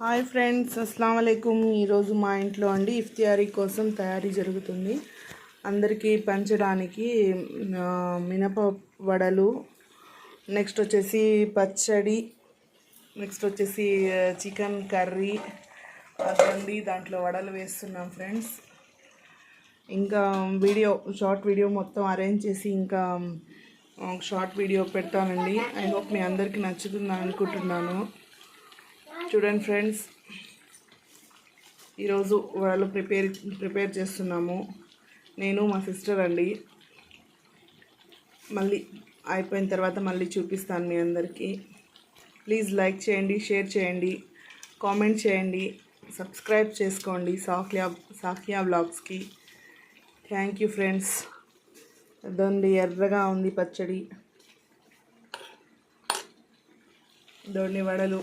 Hi friends, అస్సలాము అలైకుమ్. ఈరోజు మా ఇంట్లో అండి ఇఫ్తియారీ కోసం తయారీ జరుగుతుంది. అందరికీ పంచడానికి మినప వడలు, నెక్స్ట్ వచ్చేసి పచ్చడి, నెక్స్ట్ వచ్చేసి చికెన్ కర్రీ అదండి. దాంట్లో వడలు వేస్తున్నాం ఫ్రెండ్స్. ఇంకా షార్ట్ వీడియో మొత్తం అరేంజ్ చేసి ఇంకా షార్ట్ వీడియో పెడతానండి. ఐ హోప్ మీ అందరికీ నచ్చుతుందని అనుకుంటున్నాను. చూడండి ఫ్రెండ్స్, ఈరోజు వాళ్ళు ప్రిపేర్ చేస్తున్నాము. నేను మా సిస్టర్ అండి. మళ్ళీ అయిపోయిన తర్వాత మళ్ళీ చూపిస్తాను మీ అందరికీ. ప్లీజ్ లైక్ చేయండి, షేర్ చేయండి, కామెంట్ చేయండి, సబ్స్క్రైబ్ చేసుకోండి సాఫియా వ్లాగ్స్కి. Thank you friends. అదండి, ఎర్రగా ఉంది పచ్చడి, దొండి వడలు.